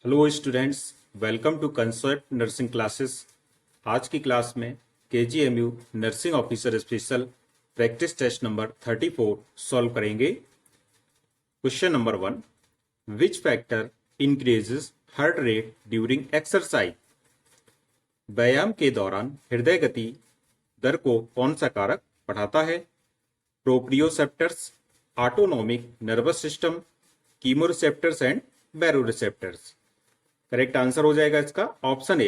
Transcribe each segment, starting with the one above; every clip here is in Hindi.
Hello students, welcome to concept nursing classes. आज की क्लास में KGMU nursing officer special practice test number 34 solve करेंगे। Question number 1, which factor increases heart rate during exercise? व्यायाम के दौरान हृदय गति दर को कौन सा कारक बढ़ाता है? Proprioceptors, autonomic nervous system, chemoreceptors and baroreceptors. Correct answer हो जाएगा इसका ऑप्शन ए,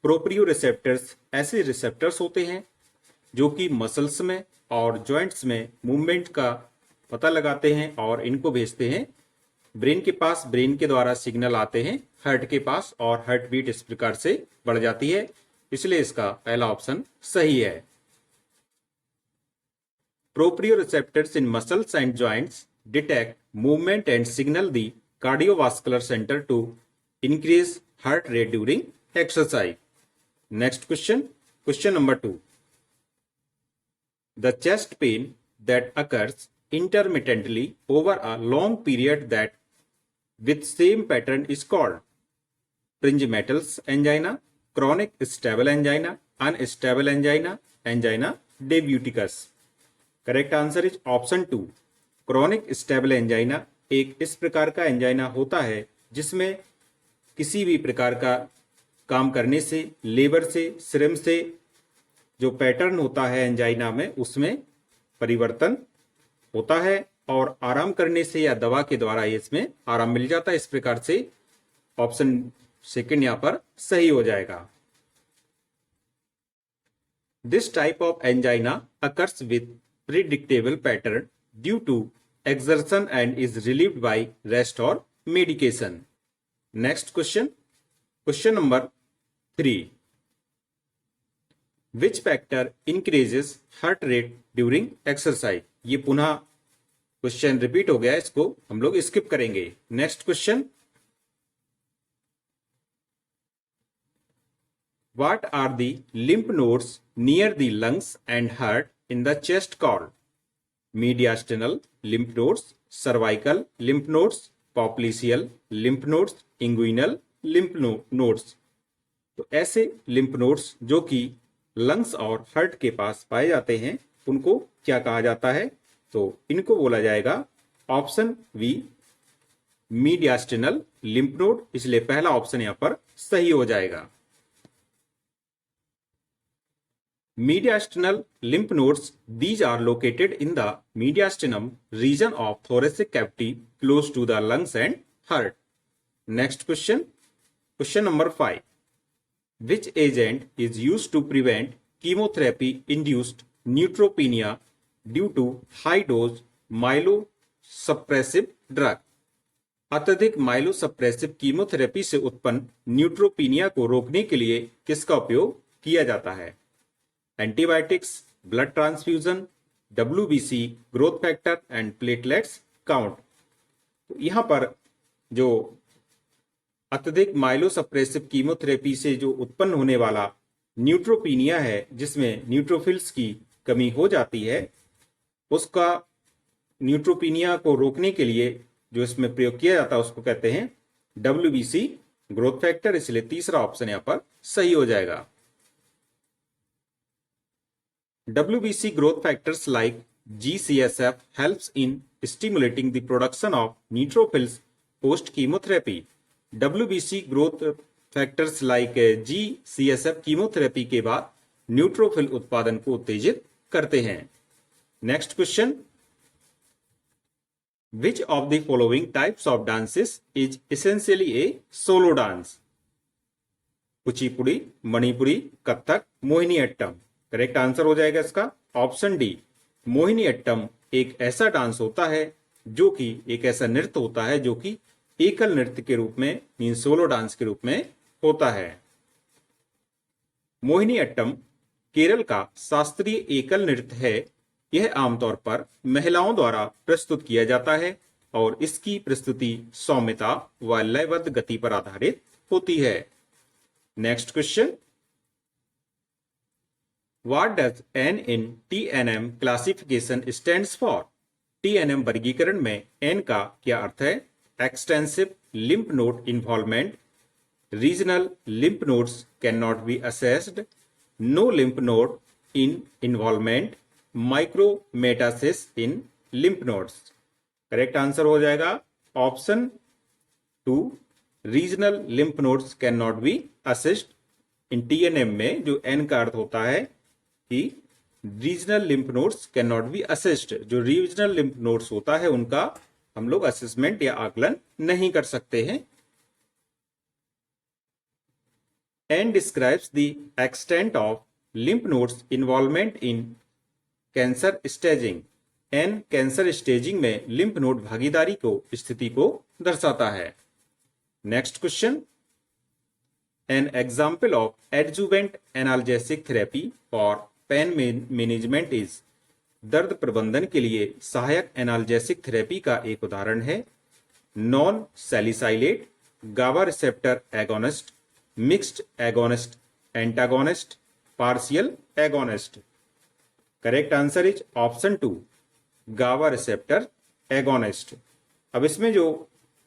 प्रोप्रियो रिसेप्टर्स। ऐसे रिसेप्टर्स होते हैं जो कि मसल्स में और जॉइंट्स में मूवमेंट का पता लगाते हैं और इनको भेजते हैं ब्रेन के पास। ब्रेन के द्वारा सिग्नल आते हैं हार्ट के पास और हार्ट बीट इस प्रकार से बढ़ जाती है, इसलिए इसका पहला ऑप्शन सही है। Proprioceptors in muscles and joints detect movement and signal the cardiovascular centre to increase heart rate during exercise. Next question, question number 2. The chest pain that occurs intermittently over a long period that with same pattern is called Prinzmetal's angina, chronic stable angina, unstable angina, angina diabeticus. Correct answer is option 2. Chronic stable angina एक इस प्रकार का एंजाइना होता है जिसमें किसी भी प्रकार का काम करने से, लेबर से, श्रम से जो पैटर्न होता है एंजाइना में उसमें परिवर्तन होता है और आराम करने से या दवा के द्वारा इसमें आराम मिल जाता है। इस प्रकार से ऑप्शन सेकंड यहां पर सही हो जाएगा। This type of angina occurs with predictable pattern due to exertion and is relieved by rest or medication. Next question, question number 3. Which factor increases heart rate during exercise? ये पुनः क्वेश्चन रिपीट हो गया, इसको हम लोग स्किप करेंगे। Next question, what are the lymph nodes near the lungs and heart in the chest called? Mediastinal lymph nodes, cervical lymph nodes, popliteal lymph nodes, inguinal lymph nodes। तो ऐसे lymph nodes जो कि लंग्स और हार्ट के पास पाए जाते हैं उनको क्या कहा जाता है? तो इनको बोला जाएगा option B, mediastinal lymph node, इसलिए पहला ऑप्शन यहां पर सही हो जाएगा। Mediastinal lymph nodes, these are located in the mediastinum region of thoracic cavity close to the lungs and heart. Next question, question number 5. Which agent is used to prevent chemotherapy induced neutropenia due to high dose myelosuppressive drug? अत्यधिक माइलोसप्रेसिव कीमोथेरेपी से उत्पन्न न्यूट्रोपीनिया को रोकने के लिए किसका उपयोग किया जाता है? Antibiotics, blood transfusion, WBC growth factor and platelets count. तो यहां पर जो अत्यधिक माइलोसप्रेसिव कीमोथेरेपी से जो उत्पन्न होने वाला न्यूट्रोपीनिया है जिसमें न्यूट्रोफिल्स की कमी हो जाती है, उसका न्यूट्रोपीनिया को रोकने के लिए जो इसमें प्रयोग किया जाता है उसको कहते हैं WBC ग्रोथ फैक्टर, इसलिए तीसरा ऑप्शन यहां पर सही हो जाएगा। WBC growth factors like GCSF helps in stimulating the production of neutrophils post chemotherapy. WBC growth factors like GCSF chemotherapy के बाद न्यूट्रोफिल उत्पादन को उत्तेजित करते हैं। Next question, which of the following types of dances is essentially a solo dance? Kuchipudi, Manipuri, Kathak, Mohiniyattam. Correct answer हो जाएगा इसका ऑप्शन डी, मोहिनीअट्टम एक ऐसा डांस होता है जो कि एक ऐसा नृत्य होता है जो कि एकल नृत्य के रूप में, मीन सोलो डांस के रूप में होता है। मोहिनीअट्टम केरल का शास्त्रीय एकल नृत्य है। यह आमतौर पर महिलाओं द्वारा प्रस्तुत किया जाता है और इसकी प्रस्तुति सौम्यता व लयबद्ध गति पर आधारित होती है। Next question, What does N in TNM classification stands for? TNM वर्गीकरण में N का क्या अर्थ है? extensive lymph node involvement. Regional lymph nodes cannot be assessed. No lymph node in involvement. Micrometastasis in lymph nodes. Correct answer हो जाएगा option 2, regional lymph nodes can not be assist. In TNM में जो एन का अर्थ होता है कि regional lymph nodes can not be assist, जो रीजनल लिम्फ नोड्स होता है उनका हम लोग असेसमेंट या आकलन नहीं कर सकते हैं। N describes the extent of lymph nodes involvement in cancer staging. N cancer staging में लिम्फ नोड भागीदारी को स्थिति को दर्शाता है। Next question, an example of adjuvant analgesic therapy for pain management is. दर्द प्रबंधन के लिए सहायक एनाल्जेसिक थेरेपी का एक उदाहरण है non salicylate, GABA receptor agonist, mixed agonist, antagonist, partial agonist. Correct answer is option 2, GABA receptor agonist. अब इसमें जो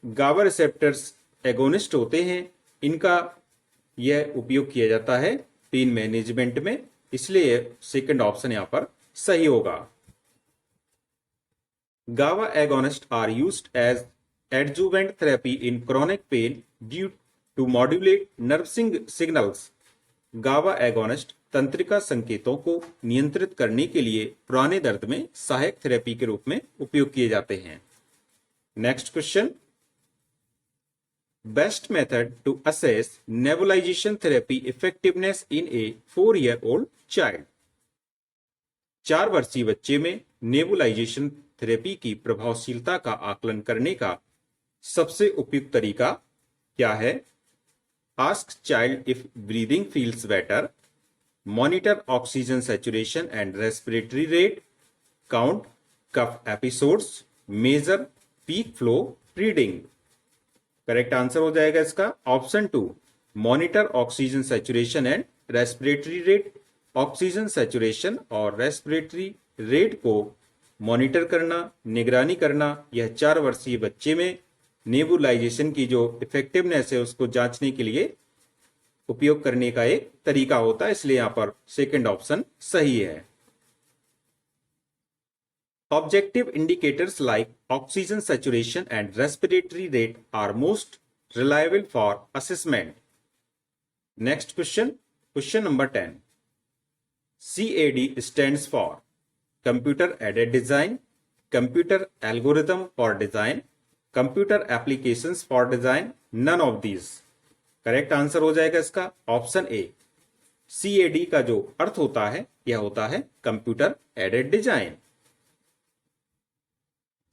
गाबा रिसेप्टर्स एगोनिस्ट होते हैं इनका यह उपयोग किया जाता है पेन मैनेजमेंट में, इसलिए सेकंड ऑप्शन यहां पर सही होगा। GABA agonist are used as adjuvant therapy in chronic pain due to modulate nerve signals. GABA agonist तंत्रिका संकेतों को नियंत्रित करने के लिए पुराने दर्द में सहायक थेरेपी के रूप में उपयोग किए जाते हैं। Next question, best method to assess nebulization therapy effectiveness in a 4-year-old child. 4 वर्षीय बच्चे में नेबुलाइजेशन थेरेपी की प्रभावशीलता का आकलन करने का सबसे उपयुक्त तरीका क्या है? Ask child if breathing feels better, monitor oxygen saturation and respiratory rate, count cough episodes, measure peak flow reading. Correct answer हो जाएगा इसका option 2, monitor oxygen saturation and respiratory rate. Oxygen saturation और रेस्पिरेटरी रेट को मॉनिटर करना, निगरानी करना, यह 4 वर्षीय बच्चे में नेबुलाइजेशन की जो इफेक्टिवनेस है उसको जांचने के लिए उपयोग करने का एक तरीका होता है, इसलिए यहां पर सेकंड ऑप्शन सही है। Objective indicators like oxygen saturation and respiratory rate are most reliable for assessment. Next question, question number 10, CAD stands for computer aided design, computer algorithm for design, computer applications for design, none of these. Correct answer हो जाएगा इसका ऑप्शन ए, CAD का जो अर्थ होता है यह होता है कंप्यूटर एडेड डिजाइन।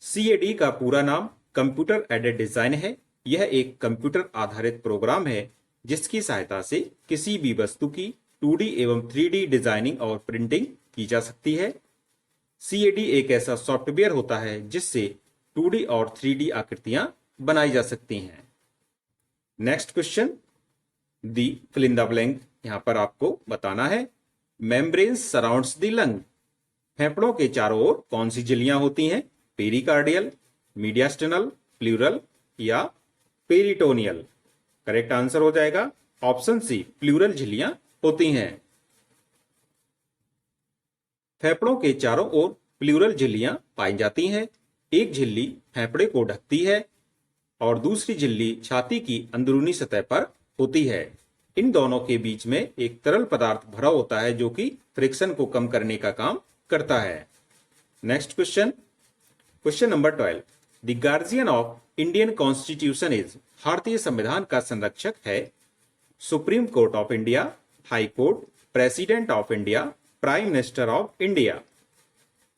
CAD का पूरा नाम कंप्यूटर एडेड डिजाइन है। यह एक कंप्यूटर आधारित प्रोग्राम है जिसकी सहायता से किसी भी वस्तु की 2D एवं 3D डिजाइनिंग और प्रिंटिंग की जा सकती है। CAD एक ऐसा सॉफ्टवेयर होता है जिससे 2D और 3D आकृतियां बनाई जा सकती हैं। Next question, the fill in the blank, यहां पर आपको बताना है मेम्ब्रेन सराउंड्स द लंग। फेफड़ों के चारों ओर कौन सी झिल्लियां होती हैं? पेरिकार्डियल, मीडियास्टिनल, प्लूरल या पेरिटोनियल। करेक्ट आंसर हो जाएगा ऑप्शन सी, प्लूरल झिल्लियां होती हैं। फेफड़ों के चारों ओर प्लूरल झिल्लियां पाई जाती हैं। एक झिल्ली फेफड़े को ढकती है और दूसरी झिल्ली छाती की अंदरूनी सतह पर होती है। इन दोनों के बीच में एक तरल पदार्थ भरा होता है जो कि फ्रिक्शन को कम करने का काम करता है। Next question, question number 12, the guardian of Indian constitution is. भारतीय संविधान का संरक्षक है supreme court of India, high court, president of India, prime minister of India.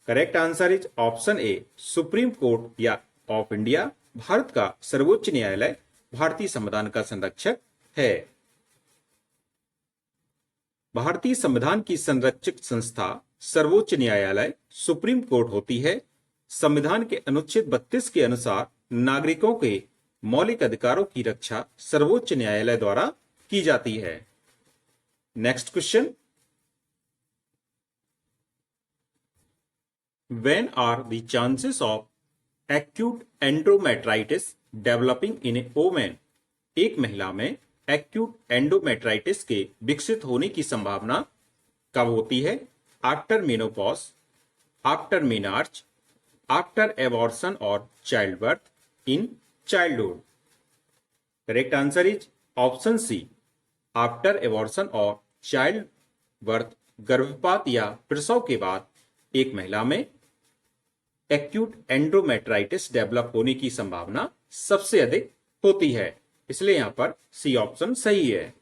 Correct answer is option A, supreme court या ऑफ इंडिया। भारत का सर्वोच्च न्यायालय भारतीय संविधान का संरक्षक है। भारतीय संविधान की संरक्षक संस्था सर्वोच्च न्यायालय सुप्रीम कोर्ट होती है। संविधान के अनुच्छेद 32 के अनुसार नागरिकों के मौलिक अधिकारों की रक्षा सर्वोच्च न्यायालय द्वारा की जाती है। Next question, when are the chances of acute endometritis developing in A women, एक महिला में एक्यूट एंडोमेट्राइटिस के विकसित होने की संभावना कब होती है? After menopause, after menarche, after abortion और childbirth, in childhood. Correct answer is option C, after abortion और चाइल्ड बर्थ। गर्भपात या प्रसव के बाद एक महिला में एक्यूट एंडोमेट्राइटिस डेवलप होने की संभावना सबसे अधिक होती है, इसलिए यहां पर सी ऑप्शन सही है।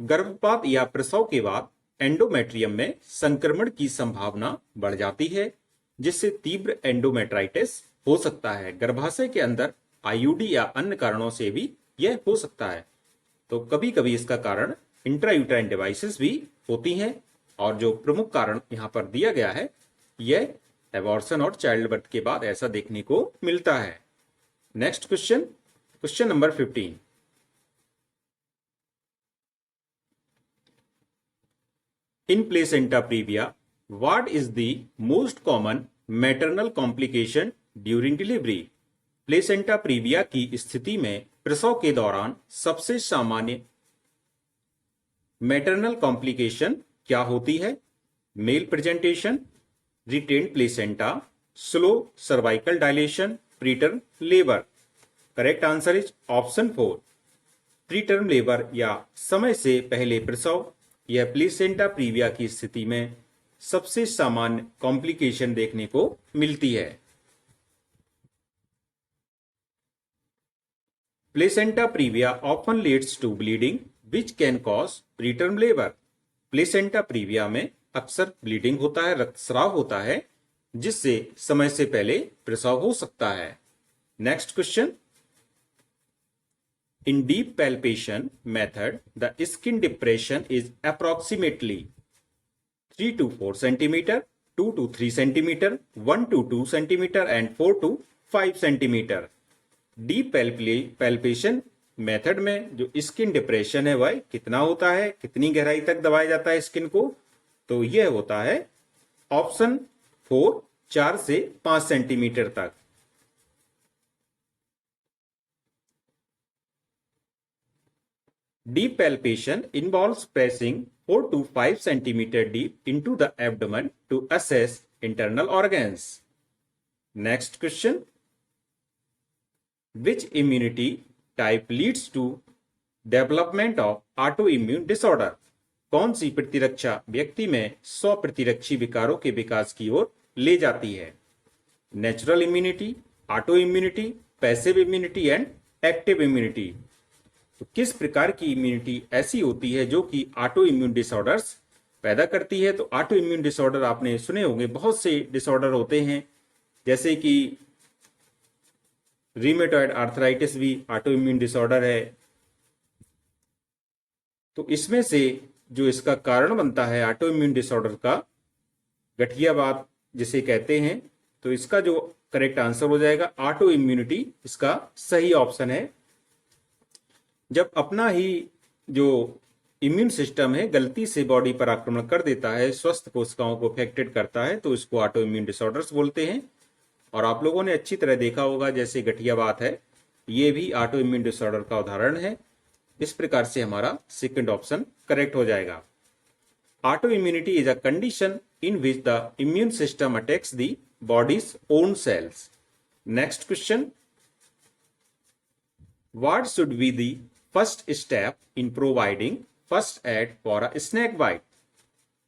गर्भपात या प्रसव के बाद एंडोमेट्रियम में संक्रमण की संभावना बढ़ जाती है, जिससे तीव्र एंडोमेट्राइटिस हो सकता है। गर्भाशय के अंदर आईयूडी या अन्य कारणों से भी यह हो सकता है। तो कभी कभी इसका कारण इंट्रायूटेराइन डिवाइसेस भी होती हैं, और जो प्रमुख कारण यहां पर दिया गया है यह एबॉर्शन और चाइल्ड बर्थ के बाद ऐसा देखने को मिलता है। Next question, question number 15। In placenta previa, what is the most common maternal complication during delivery? Placenta previa की स्थिति में प्रसव के दौरान सबसे सामान्य मैटरनल कॉम्प्लिकेशन क्या होती है? Male presentation, retained placenta, slow cervical dilation, preterm labour. Correct answer is option 4, preterm labour या समय से पहले प्रसव। यह प्लेसेंटा प्रीविया की स्थिति में सबसे सामान्य कॉम्प्लिकेशन देखने को मिलती है। Placenta previa often leads to bleeding which can cause preterm labour. Placenta previa में अक्सर ब्लीडिंग होता है, रक्तस्राव होता है, जिससे समय से पहले प्रसव हो सकता है। Next question, in deep palpation method, the skin depression is approximately 3 to 4 centimeter, 2 to 3 centimeter, 1 to 2 centimeter and 4 to 5 centimeter. Deep palpation method में जो स्किन डिप्रेशन है वह कितना होता है, कितनी गहराई तक दबाया जाता है स्किन को? तो यह होता है ऑप्शन 4, 4 से 5 सेंटीमीटर तक। Deep palpation involves pressing 4 to 5 centimeter deep into the abdomen to assess internal organs. Next question, which immunity type leads to development of autoimmune disorder? कौन सी प्रतिरक्षा व्यक्ति में स्व प्रतिरक्षी विकारों के विकास की ओर ले जाती है? Natural immunity, auto immunity, passive immunity and active immunity. तो किस प्रकार की इम्यूनिटी ऐसी होती है जो कि ऑटो इम्यून डिसऑर्डर्स पैदा करती है? तो ऑटो इम्यून डिसऑर्डर आपने सुने होंगे, बहुत से डिसऑर्डर होते हैं, जैसे कि रीमेटॉइड आर्थराइटिस भी ऑटो इम्यून डिसऑर्डर है। तो इसमें से जो इसका कारण बनता है ऑटो इम्यून डिसऑर्डर का, गठियावात जिसे कहते हैं, तो इसका जो करेक्ट आंसर हो जाएगा ऑटो इम्यूनिटी, इसका सही ऑप्शन है। जब अपना ही जो इम्यून सिस्टम है गलती से बॉडी पर आक्रमण कर देता है, स्वस्थ कोशिकाओं को अफेक्टेड करता है, तो इसको ऑटो इम्यून डिसऑर्डर्स बोलते हैं। और आप लोगों ने अच्छी तरह देखा होगा, जैसे गठियावात है, ये भी ऑटो इम्यून डिसऑर्डर का उदाहरण है। इस प्रकार से हमारा सेकंड ऑप्शन करेक्ट हो जाएगा। Autoimmunity is a condition in which the immune system attacks the body's own cells. Next question, what should be the first step in providing first aid for a snake bite?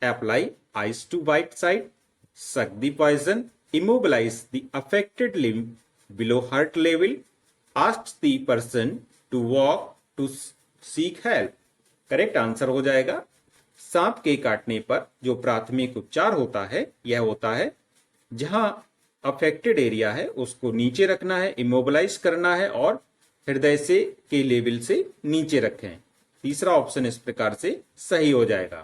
Apply ice to bite site, suck the poison, immobilize the affected limb below heart level, ask the person to walk to seek help. Correct answer हो जाएगा सांप के काटने पर जो प्राथमिक उपचार होता है यह होता है जहां अफेक्टेड एरिया है उसको नीचे रखना है, इमोबिलाइज करना है और हृदय से के लेवल से नीचे रखें। तीसरा ऑप्शन इस प्रकार से सही हो जाएगा।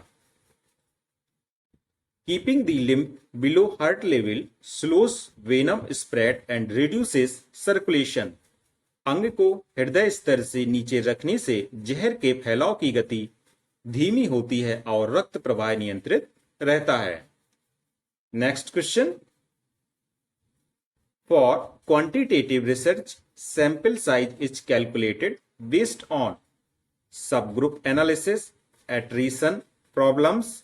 Keeping the limb below heart level slows venom spread and reduces circulation. अंग को हृदय स्तर से नीचे रखने से जहर के फैलाव की गति धीमी होती है और रक्त प्रवाह नियंत्रित रहता है। Next question, For quantitative research, sample size is calculated based on subgroup analysis, attrition problems,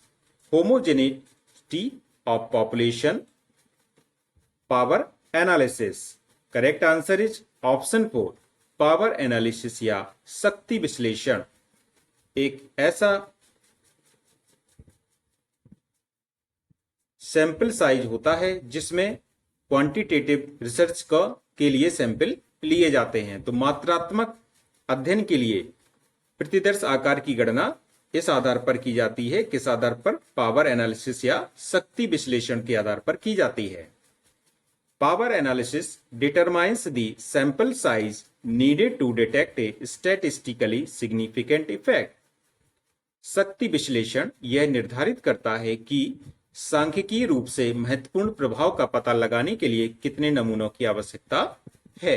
homogeneity of population, power analysis. Correct answer is option 4, power analysis या शक्ति विश्लेषण। एक ऐसा सैंपल साइज होता है जिसमें क्वांटिटेटिव रिसर्च के लिए सैंपल लिए जाते हैं। तो मात्रात्मक अध्ययन के लिए प्रतिदर्श आकार की गणना इस आधार पर की जाती है, किस आधार पर? पावर एनालिसिस या शक्ति विश्लेषण के आधार पर की जाती है। Power analysis determines the sample size needed to detect a statistically significant effect. शक्ति विश्लेषण यह निर्धारित करता है कि सांख्यिकीय रूप से महत्वपूर्ण प्रभाव का पता लगाने के लिए कितने नमूनों की आवश्यकता है।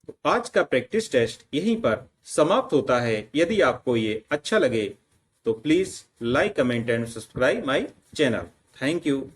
तो आज का प्रैक्टिस टेस्ट यहीं पर समाप्त होता है। यदि आपको ये अच्छा लगे तो please like, comment and subscribe my channel. Thank you.